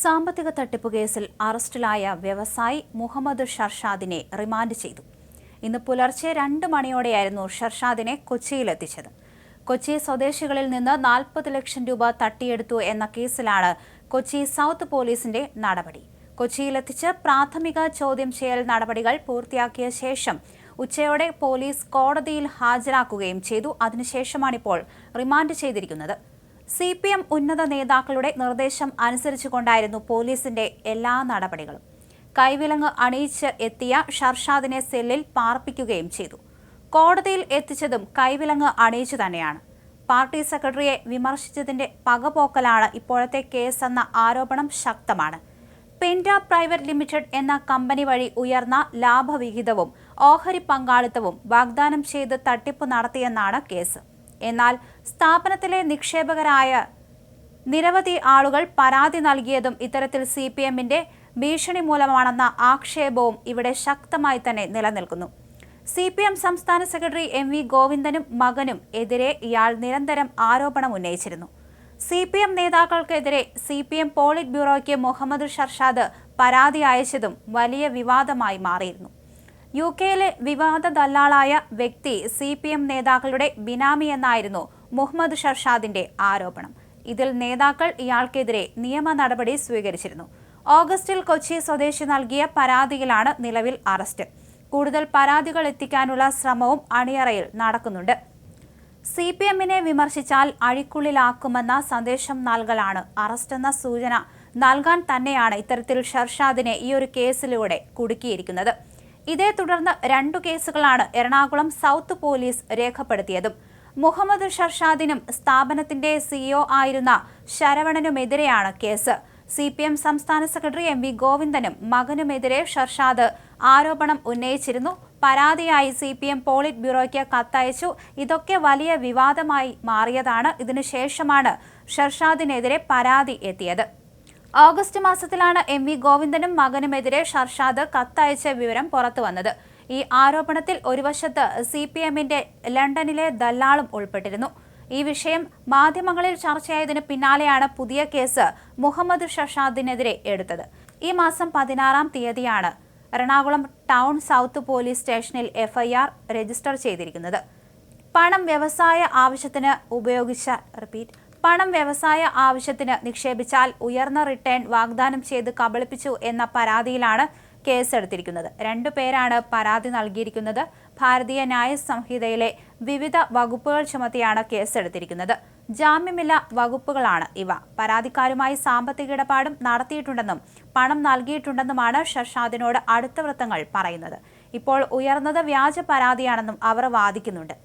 സാമ്പത്തിക തട്ടിപ്പ് കേസിൽ അറസ്റ്റിലായ വ്യവസായി മുഹമ്മദ് ഷർഷാദിനെ റിമാൻഡ് ചെയ്തു. ഇന്ന് പുലർച്ചെ 2 മണിയോടെയായിരുന്നു ഷർഷാദിനെ കൊച്ചിയിലെത്തിച്ചത്. കൊച്ചി സ്വദേശികളിൽ നിന്ന് 40 ലക്ഷം രൂപ തട്ടിയെടുത്തു എന്ന കേസിലാണ് കൊച്ചി സൗത്ത് പോലീസിന്റെ നടപടി. കൊച്ചിയിലെത്തിച്ച് പ്രാഥമിക ചോദ്യം ചെയ്യൽ നടപടികൾ പൂർത്തിയാക്കിയ ശേഷം ഉച്ചയോടെ പോലീസ് കോടതിയിൽ ഹാജരാക്കുകയും ചെയ്തു. അതിനുശേഷമാണിപ്പോൾ റിമാൻഡ് ചെയ്തിരിക്കുന്നത്. CPM ഉന്നത നേതാക്കളുടെ നിർദ്ദേശം അനുസരിച്ചുകൊണ്ടായിരുന്നു പോലീസിന്റെ എല്ലാ നടപടികളും. കൈവിലങ്ങ് അണിയിച്ച് എത്തിയ ഷർഷാദിനെ സെല്ലിൽ പാർപ്പിക്കുകയും ചെയ്തു. കോടതിയിൽ എത്തിച്ചതും കൈവിലങ്ങ് അണിയിച്ചു തന്നെയാണ്. പാർട്ടി സെക്രട്ടറിയെ വിമർശിച്ചതിന്റെ പകപോക്കലാണ് ഇപ്പോഴത്തെ കേസെന്ന ആരോപണം ശക്തമാണ്. പെൻഡ പ്രൈവറ്റ് ലിമിറ്റഡ് എന്ന കമ്പനി വഴി ഉയർന്ന ലാഭവിഹിതവും ഓഹരി പങ്കാളിത്തവും വാഗ്ദാനം ചെയ്ത് തട്ടിപ്പ് നടത്തിയെന്നാണ് കേസ്. എന്നാൽ സ്ഥാപനത്തിലെ നിക്ഷേപകരായ നിരവധി ആളുകൾ പരാതി നൽകിയതും ഇത്തരത്തിൽ CPMന്റെ ഭീഷണി മൂലമാണെന്ന ആക്ഷേപവും ഇവിടെ ശക്തമായി തന്നെ നിലനിൽക്കുന്നു. CPM സംസ്ഥാന സെക്രട്ടറി MV ഗോവിന്ദനും മകനും എതിരെ ഇയാൾ നിരന്തരം ആരോപണം ഉന്നയിച്ചിരുന്നു. CPM നേതാക്കൾക്കെതിരെ CPM പോളിറ്റ് ബ്യൂറോയ്ക്ക് മുഹമ്മദ് ഷർഷാദ് പരാതി അയച്ചതും വലിയ വിവാദമായി മാറിയിരുന്നു. UK-യിലെ വിവാദ ദല്ലാളായ വ്യക്തി CPM നേതാക്കളുടെ ബിനാമി എന്നായിരുന്നു മുഹമ്മദ് ഷർഷാദിന്റെ ആരോപണം. ഇതിൽ നേതാക്കൾ ഇയാൾക്കെതിരെ നിയമ നടപടി സ്വീകരിച്ചിരുന്നു. ഓഗസ്റ്റിൽ കൊച്ചി സ്വദേശി നൽകിയ പരാതിയിലാണ് നിലവിൽ അറസ്റ്റ്. കൂടുതൽ പരാതികൾ എത്തിക്കാനുള്ള ശ്രമവും അണിയറയിൽ നടക്കുന്നുണ്ട്. CPMനെ വിമർശിച്ചാൽ അഴിക്കുള്ളിലാക്കുമെന്ന സന്ദേശം നൽകലാണ് അറസ്റ്റെന്ന സൂചന നൽകാൻ തന്നെയാണ് ഇത്തരത്തിൽ ഷർഷാദിനെ ഈ ഒരു കേസിലൂടെ കുടുക്കിയിരിക്കുന്നത്. ഇതേ തുടർന്ന് 2 കേസുകളാണ് എറണാകുളം സൗത്ത് പോലീസ് രേഖപ്പെടുത്തിയതും. മുഹമ്മദ് ഷർഷാദിനും സ്ഥാപനത്തിന്റെ CEO ആയിരുന്ന ശരവണനുമെതിരെയാണ് കേസ്. CPM സംസ്ഥാന സെക്രട്ടറി MV ഗോവിന്ദനും മകനുമെതിരെ ഷർഷാദ് ആരോപണം ഉന്നയിച്ചിരുന്നു. പരാതിയായി CPM പോളിറ്റ് ബ്യൂറോയ്ക്ക് കത്തയച്ചു. ഇതൊക്കെ വലിയ വിവാദമായി മാറിയതാണ്. ഇതിനുശേഷമാണ് ഷർഷാദിനെതിരെ പരാതി എത്തിയത്. ഓഗസ്റ്റ് മാസത്തിലാണ് MV ഗോവിന്ദനും മകനുമെതിരെ ഷർഷാദ് കത്തയച്ച വിവരം പുറത്തുവന്നത്. ഈ ആരോപണത്തിൽ ഒരു വശത്ത് CPMന്റെ ലണ്ടനിലെ ദല്ലാളും ഉൾപ്പെട്ടിരുന്നു. ഈ വിഷയം മാധ്യമങ്ങളിൽ ചർച്ചയായതിനു പിന്നാലെയാണ് പുതിയ കേസ് മുഹമ്മദ് ഷർഷാദിനെതിരെ എടുത്തത്. ഈ മാസം 16-ാം തീയതിയാണ് എറണാകുളം ടൗൺ സൗത്ത് പോലീസ് സ്റ്റേഷനിൽ FIR രജിസ്റ്റർ ചെയ്തിരിക്കുന്നത്. പണം വ്യവസായ ആവശ്യത്തിന് നിക്ഷേപിച്ചാൽ ഉയർന്ന റിട്ടേൺ വാഗ്ദാനം ചെയ്ത് കബളിപ്പിച്ചു എന്ന പരാതിയിലാണ് കേസെടുത്തിരിക്കുന്നത്. 2 പേരാണ് പരാതി നൽകിയിരിക്കുന്നത്. ഭാരതീയ ന്യായ സംഹിതയിലെ വിവിധ വകുപ്പുകൾ ചുമത്തിയാണ് കേസെടുത്തിരിക്കുന്നത്. ജാമ്യമില്ല വകുപ്പുകളാണ് ഇവ. പരാതിക്കാരുമായി സാമ്പത്തിക ഇടപാടും നടത്തിയിട്ടുണ്ടെന്നും പണം നൽകിയിട്ടുണ്ടെന്നുമാണ് ഷർഷാദിനോട് അടുത്ത വൃത്തങ്ങൾ പറയുന്നത്. ഇപ്പോൾ ഉയർന്നത് വ്യാജ പരാതിയാണെന്നും അവർ വാദിക്കുന്നുണ്ട്.